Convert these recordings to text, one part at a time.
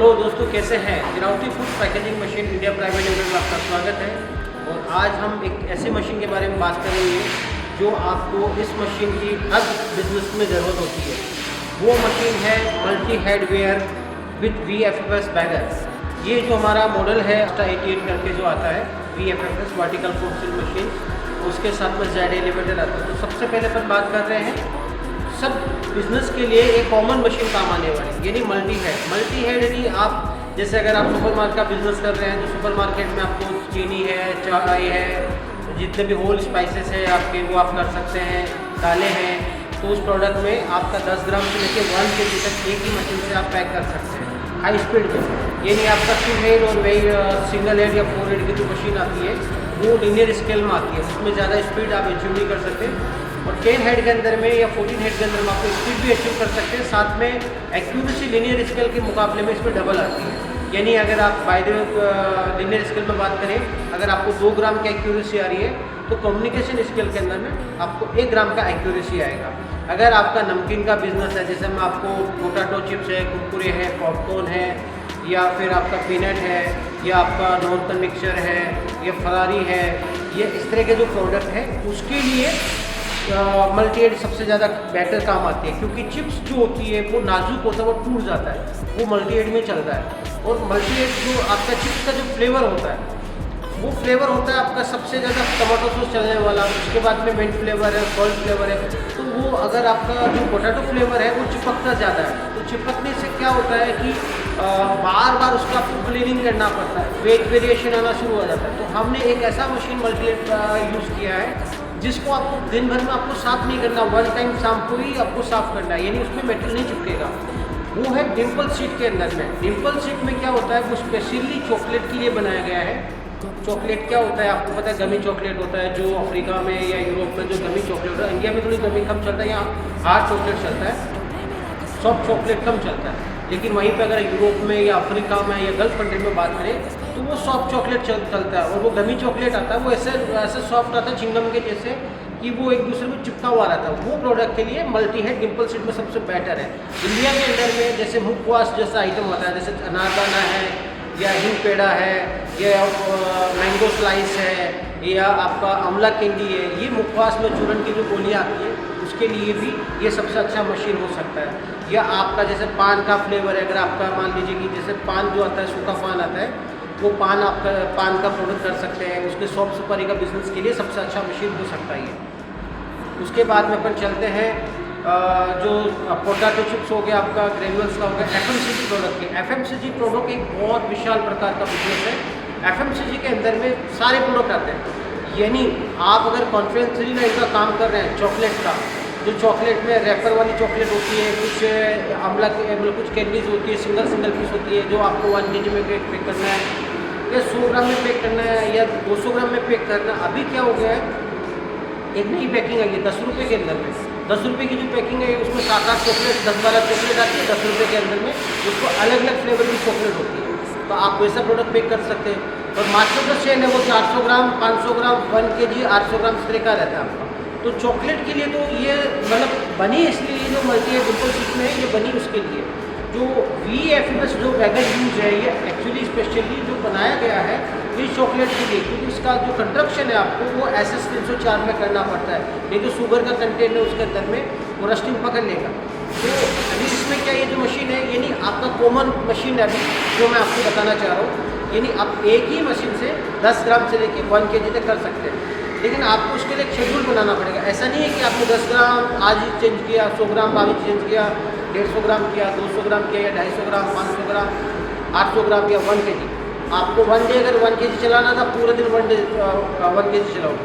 Hello दोस्तों, कैसे हैं। Girawati food packaging machine India private limited में आपका स्वागत है। और आज हम एक ऐसी मशीन के बारे में बात करेंगे जो आपको इस मशीन की हर बिजनेस में ज़रूरत होती है। वो मशीन है multi head weigher with VFFS bagger. ये जो हमारा मॉडल है 88 करके जो आता है VFFS vertical food seal machine, उसके साथ में ZA लिमिटेड आता है। तो सबसे पहले अपन बात कर रहे हैं सब बिजनेस के लिए एक कॉमन मशीन काम आने वाली, यानी मल्टी हेड यानी आप जैसे अगर आप सुपरमार्केट का बिजनेस कर रहे हैं तो सुपरमार्केट में आपको चीनी है, चाय है, जितने भी होल स्पाइसेस है आपके वो आप कर सकते हैं, दालें हैं। तो उस प्रोडक्ट में आपका 10 ग्राम से लेकर 1 kg तक एक ही मशीन से आप पैक कर सकते हैं हाई स्पीड में। यानी आपका 2 हेड और वही सिंगल हेड या 4 हेड की जो मशीन आती है वो लीनियर स्केल में आती है, उसमें ज़्यादा स्पीड आप अचीव नहीं कर सकते। और 10 हेड के अंदर में या 14 हेड के अंदर में आपको स्पीड भी अचीव कर सकते हैं, साथ में एक्यूरेसी लीनियर स्केल के मुकाबले में इसमें डबल आती है। यानी अगर आप बाय द लीनियर स्केल में बात करें, अगर आपको 2 ग्राम की एक्यूरेसी आ रही है तो कम्युनिकेशन स्केल के अंदर में आपको 1 ग्राम का एक्यूरेसी आएगा। अगर आपका नमकीन का बिजनेस है, जैसे में आपको पोटैटो चिप्स है, कुरकुरे है, पॉपकॉर्न है, या फिर आपका पीनट है, या आपका नॉर्थन मिक्सचर है, या फरारी है, ये इस तरह के जो प्रोडक्ट है उसके लिए मल्टी हेड सबसे ज़्यादा बेटर काम आती है। क्योंकि चिप्स जो होती है वो नाजुक होता है, वो टूट जाता है, वो मल्टी हेड में चलता है। और मल्टी हेड जो आपका चिप्स का जो फ्लेवर होता है वो फ्लेवर होता है आपका सबसे ज़्यादा टमाटो सॉस चलने वाला, उसके बाद में मिंट फ्लेवर है, सॉल्ट फ्लेवर है। तो वो अगर आपका जो पोटैटो फ्लेवर है वो चिपकता ज़्यादा है, तो चिपकने से क्या होता है कि बार बार उसका आपको क्लीनिंग करना पड़ता है, वेरिएशन आना शुरू हो जाता है। तो हमने एक ऐसा मशीन मल्टी हेड यूज़ किया है जिसको आपको दिन भर में आपको साफ़ नहीं करना, 1 टाइम शाम को ही आपको साफ़ करना है, यानी उसमें मेटल नहीं चिपकेगा। वो है डिम्पल सीट के अंदर में। डिम्पल सीट में क्या होता है, वो स्पेशली चॉकलेट के लिए बनाया गया है। चॉकलेट क्या होता है आपको पता है, गमी चॉकलेट होता है जो अफ्रीका में या यूरोप में जो गमी चॉकलेट होता है। इंडिया में थोड़ी गमी कम चलता है, यहाँ हार्ड चॉकलेट चलता है, सॉफ्ट चॉकलेट कम चलता है। लेकिन वहीं पे अगर यूरोप में या अफ्रीका में या गल्फ कंट्री में बात करें तो वो सॉफ्ट चॉकलेट चलता है। और वो गमी चॉकलेट आता है, वो ऐसे सॉफ्ट आता है चिंगम के जैसे कि वो एक दूसरे में चिपका हुआ रहता है। वो प्रोडक्ट के लिए मल्टी हेड डिम्पल सीट में सबसे बेटर है। इंडिया के अंदर में जैसे मुखवास जैसा आइटम होता है, जैसे अनारदाना है, या हिंग पेड़ा है, या मैंगो स्लाइस है, या आपका आंवला कैंडी है, ये मुखवास में चूरन की जो गोलियाँ आती है उसके लिए भी ये सबसे अच्छा मशीन हो सकता है। या आपका जैसे पान का फ्लेवर है, अगर आपका मान लीजिए कि जैसे पान जो आता है, सूखा पान आता है, वो पान आपका पान का प्रोडक्ट कर सकते हैं, उसके सॉफ्ट सुपारी का बिजनेस के लिए सबसे अच्छा मशीन हो सकता है ये। उसके बाद में अपन चलते हैं जो पोटैटो चिप्स हो गया, आपका ग्रेनुअल्स का हो गया, FMCG प्रोडक्ट के। FMCG प्रोडक्ट एक बहुत विशाल प्रकार का बिजनेस है। FMCG के अंदर में सारे प्रोडक्ट आते हैं। यानी आप अगर कॉन्फिडेंशियली ना इनका काम कर रहे हैं चॉकलेट का, जो चॉकलेट में रैपर वाली चॉकलेट होती है, कुछ आंवला के मतलब कुछ कैंडीज होती है, सिंगल पीस होती है, जो आपको 1 kg में पैक करना है, या 100 ग्राम में पैक करना है, या 200 ग्राम में पैक करना है। अभी क्या हो गया है, एक नई पैकिंग आई है 10 रुपये के अंदर में। 10 रुपये की जो पैकिंग है उसमें 7-8 चॉकलेट, 10-12 चॉकलेट आती है 10 रुपये के अंदर में। उसको अलग अलग फ्लेवर की चॉकलेट होती है, तो आप वैसा प्रोडक्ट पैक कर सकते हैं। और मास्टर का सेल है वो 400 ग्राम, 500 ग्राम, 1 kg, 800 ग्राम इस तरह का रहता है आपका। तो चॉकलेट के लिए तो ये मतलब बनी इसलिए, ये जो मल्टी हेड डिम्पल सीट में है ये बनी उसके लिए। जो VFFS जो वैगन यूज है ये एक्चुअली स्पेशली जो बनाया गया है ये चॉकलेट के लिए, क्योंकि इसका जो कंस्ट्रक्शन है आपको वो SS 304 में करना पड़ता है, नहीं तो शुगर का कंटेंट है उसके अंदर में वो रस्टिंग पकड़ लेगा। तो अभी इसमें क्या, ये जो मशीन है यानी आपका कॉमन मशीन है अभी जो मैं आपको बताना चाह रहा हूँ, यानी आप एक ही मशीन से 10 ग्राम से लेकर 1 kg तक कर सकते हैं। लेकिन आपको उसके लिए एक शेड्यूल बनाना पड़ेगा। ऐसा नहीं है कि आपने 10 ग्राम आज ही चेंज किया, 100 ग्राम आज ही चेंज किया, 150 ग्राम किया, 200 ग्राम किया, या 250 ग्राम, 500 ग्राम, 800 ग्राम या 1 kg। आपको 1 डे अगर 1 kg चलाना था, पूरे दिन 1 kg चलाओ,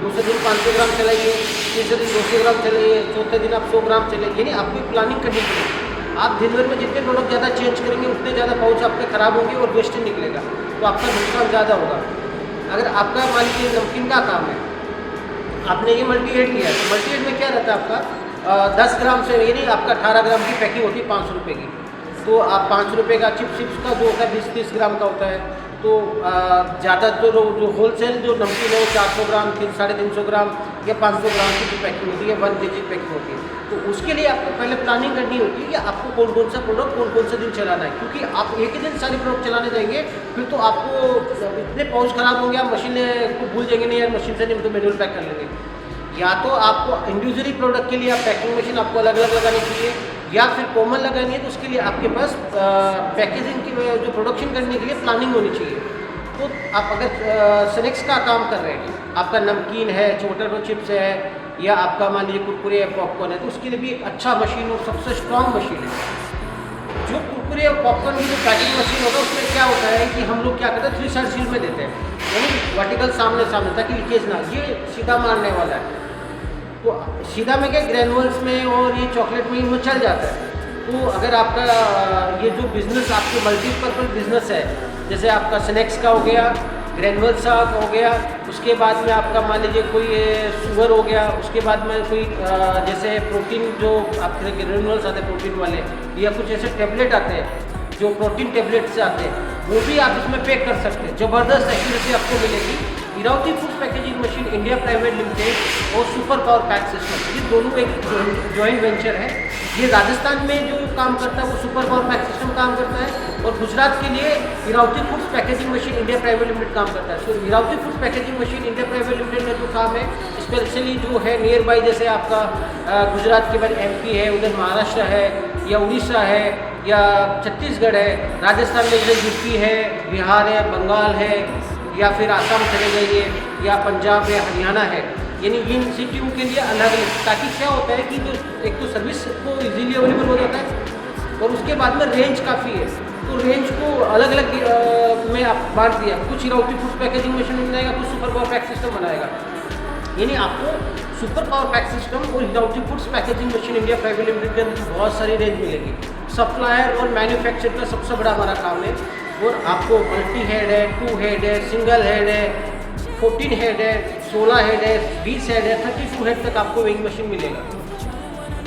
दूसरे दिन 500 ग्राम चलाइए, तीसरे दिन 200 ग्राम चलाइए, चौथे दिन आप 100 ग्राम चलाइए। यानी आपकी प्लानिंग करनी पड़ेगी। आप दिन भर में जितने प्रोडक्ट ज़्यादा चेंज करेंगे उतने ज़्यादा पाउच आपके ख़राब होंगे और वेस्टेज निकलेगा, तो आपका नुकसान ज़्यादा होगा। अगर आपका मान लीजिए नमकीन का काम है, आपने ये मल्टी हेड लिया, तो मल्टी हेड में क्या रहता है आपका 10 ग्राम से, यानी आपका 18 ग्राम की पैकिंग होती है 500 रुपये की। तो आप 5 रुपये का चिप्स का जो होता है 20-30 ग्राम का होता है। तो ज़्यादा तो जो होलसेल जो नमकीन है वो 400 ग्राम, 350 ग्राम या 500 ग्राम की जो पैकिंग होती है, 1 kg पैकिंग होती है। तो उसके लिए आपको पहले प्लानिंग करनी होती है कि आपको कौन कौन सा प्रोडक्ट कौन कौन सा दिन चलाना है, क्योंकि आप एक ही दिन सारे प्रोडक्ट चलाने जाएंगे फिर तो आपको इतने पाउच खराब होंगे, आप मशीन को भूल जाएंगे, नहीं यार मशीन से नहीं तो मैनुअल पैक कर लेंगे। या तो आपको इंडिविजुअली प्रोडक्ट के लिए आप पैकिंग मशीन आपको अलग अलग लगानी चाहिए, या फिर कॉमन लगानी है तो उसके लिए आपके पास पैकेजिंग की जो प्रोडक्शन करने के लिए प्लानिंग होनी चाहिए। तो आप अगर स्नैक्स का काम कर रहे हैं, आपका नमकीन है, पोटैटो चिप्स है, या आपका मान लीजिए कुरकुरे या पॉपकॉर्न है, तो उसके लिए भी एक अच्छा मशीन और सबसे स्ट्रॉन्ग मशीन है। जो कुरकुरे और पॉपकॉर्न की जो पैकिंग मशीन होता है उसमें क्या होता है कि हम लोग क्या करते हैं 3 साइड सील में देते हैं, यानी वर्टिकल सामने सामने, ताकि लीकेज ना, ये सीधा मारने वाला है। तो सीधा में क्या ग्रेनुअल्स में और ये चॉकलेट में इनमें चल जाता है। तो अगर आपका ये जो बिज़नेस आपके मल्टीपर्पज़ बिज़नेस है, जैसे आपका स्नैक्स का हो गया, ग्रेनुअल्स का हो गया, उसके बाद में आपका मान लीजिए कोई शुगर हो गया, उसके बाद में कोई जैसे प्रोटीन जो आपके ग्रेनुअल्स आते हैं प्रोटीन वाले, या कुछ ऐसे टेबलेट आते हैं जो प्रोटीन टेबलेट से आते हैं, वो भी आप इसमें पैक कर सकते हैं। ज़बरदस्त एक्यूरेसी आपको मिलेगी। Iravati foods packaging machine India private limited और सुपर पावर पैक सिस्टम, ये दोनों एक जॉइंट वेंचर है। ये राजस्थान में जो काम करता है वो सुपर पावर पैक सिस्टम काम करता है, और गुजरात के लिए Iravati foods packaging machine India private limited काम करता है। तो Iravati foods packaging machine India private limited में जो काम है स्पेशली जो है नियर बाई, जैसे आपका गुजरात के बाद MP है, उधर महाराष्ट्र है, या उड़ीसा है, या छत्तीसगढ़ है, राजस्थान में जैसे UP है, बिहार है, बंगाल है, या फिर आसाम चले जाइए, या पंजाब है, हरियाणा है, यानी इन सिटियों के लिए अलग अलग, ताकि क्या होता है कि जो एक तो सर्विस को इजीली अवेलेबल हो जाता है, और उसके बाद में रेंज काफ़ी है, तो रेंज को अलग अलग में आप बांट दिया। कुछ इरावती फूड्स पैकेजिंग मशीन बनाएगा, कुछ सुपर पावर पैक सिस्टम बनाएगा, यानी आपको सुपर पावर पैक सिस्टम और Iravati foods packaging machine India private limited के अंदर बहुत सारी रेंज मिलेगी। सप्लायर और मैन्युफैक्चर का सबसे बड़ा हमारा काम है, और आपको मल्टी हेड है, 2 हेड है, सिंगल हेड है, 14 हेड है, 16 हेड है, 20 हेड है, 32 हेड तक आपको वेइंग मशीन मिलेगा।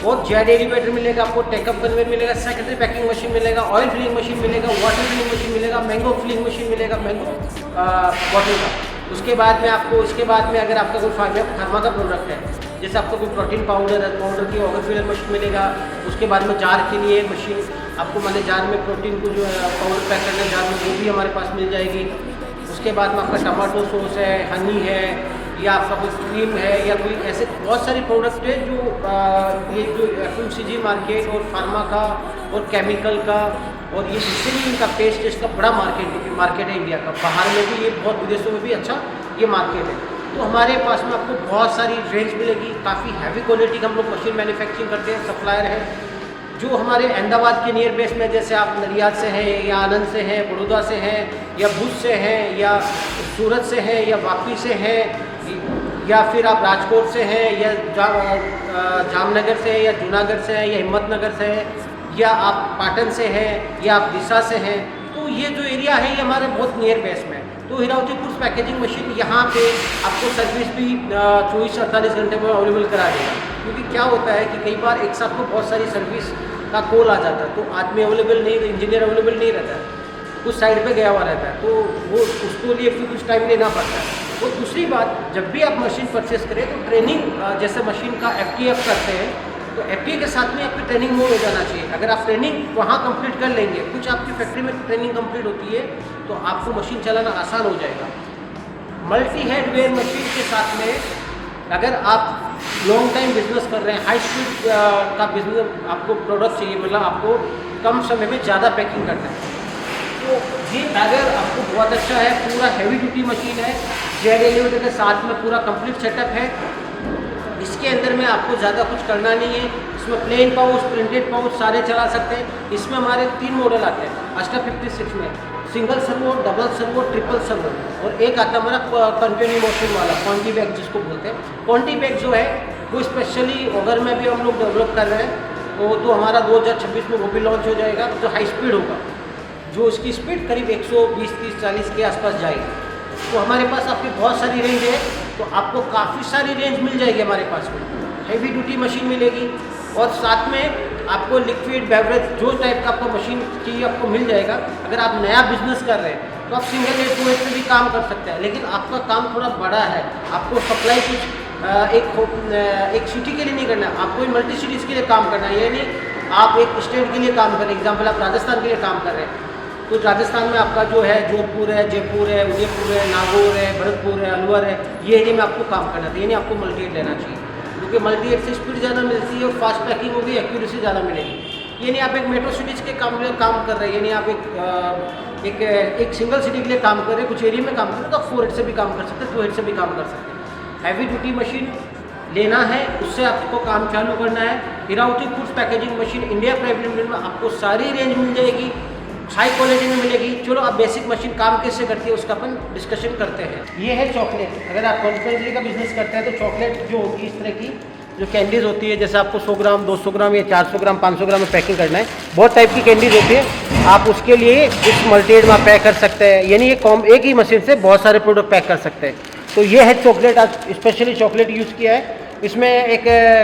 और जेड एलिवेटर मिलेगा, आपको टेकअप कन्वेयर मिलेगा, सेकेंडरी पैकिंग मशीन मिलेगा, ऑयल फिलिंग मशीन मिलेगा, वाटर फिलिंग मशीन मिलेगा, मैंगो फिलिंग मशीन मिलेगा, मैंगो बॉटल का। उसके बाद में आपको, इसके बाद में अगर आपका कोई फार्मा का प्रोडक्ट है, जैसे आपको कोई प्रोटीन पाउडर है, पाउडर की ऑयल फिलर मशीन मिलेगा। उसके बाद में जार के लिए मशीन, आपको मान जार में प्रोटीन को जो है पाउडर पैक करना है जार में, वो भी हमारे पास मिल जाएगी। उसके बाद में आपका टमाटो सॉस है, हनी है, या आपका कोई क्रीम है, या कोई ऐसे बहुत सारे प्रोडक्ट है जो ये जो FMCG मार्केट और फार्मा का और केमिकल का, और ये जिससे भी इनका पेस्ट, इसका बड़ा मार्केट है इंडिया का। बाहर में भी ये बहुत, विदेशों में भी अच्छा ये मार्केट है। तो हमारे पास में आपको बहुत सारी रेंज मिलेगी, काफ़ी हैवी क्वालिटी का हम लोग मशीन मैन्युफैक्चरिंग करते हैं। सप्लायर है जो हमारे अहमदाबाद के नियर बेस में, जैसे आप नडियाद से हैं, या आनंद से हैं, बड़ौदा से हैं, या भुज से हैं, या सूरत से हैं, या वापी से हैं, या फिर आप राजकोट से हैं, या जामनगर से, या जूनागढ़ से हैं, या हिम्मतनगर से हैं, या आप पाटन से हैं, या आप दिशा से हैं। तो ये जो एरिया है ये हमारे बहुत नियर बेस में है। तो इरावती फूड्स पैकेजिंग मशीन यहाँ पे आपको सर्विस भी 24-48 घंटे में अवेलेबल करा देगा, क्योंकि क्या होता है कि कई बार एक साथ को बहुत सारी सर्विस का कॉल आ जाता है, तो आदमी अवेलेबल नहीं, इंजीनियर अवेलेबल नहीं रहता है, कुछ साइड पे गया हुआ रहता है, तो वो उसको लिए फिर कुछ टाइम लेना पड़ता है। और दूसरी बात, जब भी आप मशीन परचेस करें तो ट्रेनिंग, जैसे मशीन का FTF करते हैं, तो FTA के साथ में आपकी ट्रेनिंग मोड हो जाना चाहिए। अगर आप ट्रेनिंग वहाँ कंप्लीट कर लेंगे, कुछ आपकी फैक्ट्री में ट्रेनिंग कंप्लीट होती है, तो आपको मशीन चलाना आसान हो जाएगा। मल्टी हेड वेयर मशीन के साथ में अगर आप लॉन्ग टाइम बिजनेस कर रहे हैं, हाई स्पीड का बिजनेस, आपको प्रोडक्ट चाहिए, मतलब आपको कम समय में ज़्यादा पैकिंग करना है, तो ये अगर आपको बहुत अच्छा है। पूरा हैवी ड्यूटी मशीन है, जेड एलिवेटर के साथ में पूरा कंप्लीट सेटअप है। इसके अंदर में आपको ज़्यादा कुछ करना नहीं है। इसमें प्लेन पाउच, प्रिंटेड पाउच सारे चला सकते हैं। इसमें हमारे 3 मॉडल आते हैं अष्टा 56 में, single servo, double servo, triple servo, और एक आता है हमारा कंटिन्यू मोशन वाला क्वांटी बैग जिसको बोलते हैं। क्वांटी बैग जो है वो स्पेशली अगर में भी हम लोग डेवलप कर रहे हैं, तो हमारा 2026 में वो भी लॉन्च हो जाएगा, जो हाई स्पीड होगा, जो इसकी स्पीड करीब 120, 30, 40 के आसपास जाएगी। तो हमारे पास आपकी बहुत सारी रेंज है, तो आपको काफ़ी सारी रेंज मिल जाएगी हमारे पास में। हैवी ड्यूटी मशीन मिलेगी, और साथ में आपको लिक्विड बेवरेज जो टाइप का आपको मशीन चाहिए आपको मिल जाएगा। अगर आप नया बिजनेस कर रहे हैं तो आप सिंगल हेड 2 हेड पे भी काम कर सकते हैं, लेकिन आपका काम थोड़ा बड़ा है, आपको सप्लाई कुछ एक सिटी के लिए नहीं करना, आपको मल्टी सिटीज़ के लिए काम करना है। ये नहीं आप एक स्टेट के लिए काम कर रहे हैं, एग्जाम्पल आप राजस्थान के लिए काम कर रहे हैं, तो राजस्थान में आपका जो है जोधपुर है, जयपुर है, उदयपुर है, नागौर है, भरतपुर है, अलवर है, ये एरिया में आपको काम करना था। ये नहीं आपको मल्टी एड लेना चाहिए, क्योंकि मल्टी एड से स्पीड ज़्यादा मिलती है और फास्ट पैकिंग होगी, एक्यूरेसी ज़्यादा मिलेगी। ये नहीं आप एक मेट्रो सिटीज़ के काम कर रहे हैं, ये नहीं आप एक सिंगल सिटी के लिए काम कर रहे हैं, कुछ एरिया में काम कर रहे हैं, तो 4 हेड से भी काम कर सकते हैं, 2 हेड से भी काम कर सकते हैं। हैवी ड्यूटी मशीन लेना है, उससे आपको काम चालू करना है। Iravati foods packaging machine India private limited में आपको सारी रेंज मिल जाएगी, हाई क्वालिटी में मिलेगी। चलो अब बेसिक मशीन काम कैसे करती है उसका अपन डिस्कशन करते हैं। ये है चॉकलेट। अगर आप कॉन्फेक्शनरी का बिजनेस करते हैं तो चॉकलेट जो होगी इस तरह की जो कैंडीज़ होती है, जैसे आपको 100 ग्राम 200 ग्राम या 400 ग्राम 500 ग्राम में पैकिंग करना है, बहुत टाइप की कैंडीज़ होती है, आप उसके लिए इस मल्टीएड में पैक कर सकते हैं। यानी एक ही मशीन से बहुत सारे प्रोडक्ट पैक कर सकते हैं। तो ये है चॉकलेट, आज स्पेशली चॉकलेट यूज़ किया है। इसमें एक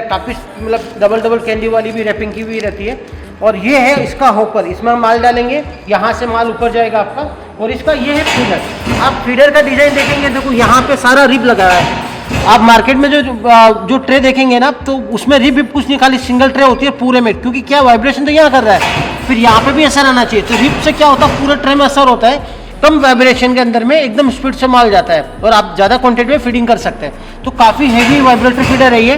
काफ़ी मतलब डबल कैंडी वाली भी रैपिंग की हुई रहती है। और ये है इसका हॉपर, इसमें हम माल डालेंगे, यहाँ से माल ऊपर जाएगा आपका। और इसका ये है फीडर। आप फीडर का डिज़ाइन देखेंगे, देखो यहाँ पे सारा रिब लगा है। आप मार्केट में जो ट्रे देखेंगे ना, तो उसमें रिब कुछ नहीं, खाली सिंगल ट्रे होती है पूरे में, क्योंकि क्या वाइब्रेशन तो यहाँ कर रहा है, फिर यहाँ पे भी असर आना चाहिए। तो रिब से क्या होता है, पूरे ट्रे में असर होता है, कम वाइब्रेशन के अंदर में एकदम स्पीड से माल जाता है और आप ज़्यादा क्वांटिटी में फीडिंग कर सकते हैं। तो काफ़ी हैवी वाइब्रेटर फीडर है ये,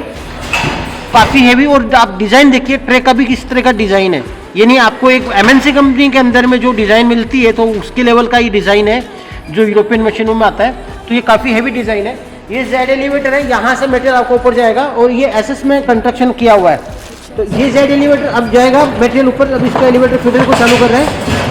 काफ़ी हैवी। और आप डिज़ाइन देखिए ट्रे का भी किस तरह का डिज़ाइन है। ये नहीं आपको एक MNC कंपनी के अंदर में जो डिज़ाइन मिलती है तो उसके लेवल का ये डिज़ाइन है जो यूरोपियन मशीनों में आता है। तो ये काफ़ी हैवी डिज़ाइन है। ये जेड एलिवेटर है, यहाँ से मटेरियल आपको ऊपर जाएगा और ये SS में कंस्ट्रक्शन किया हुआ है। तो ये जेड एलिवेटर अब जाएगा मटेरियल ऊपर। अब इसका एलिवेटर फीडर को चालू कर रहे हैं।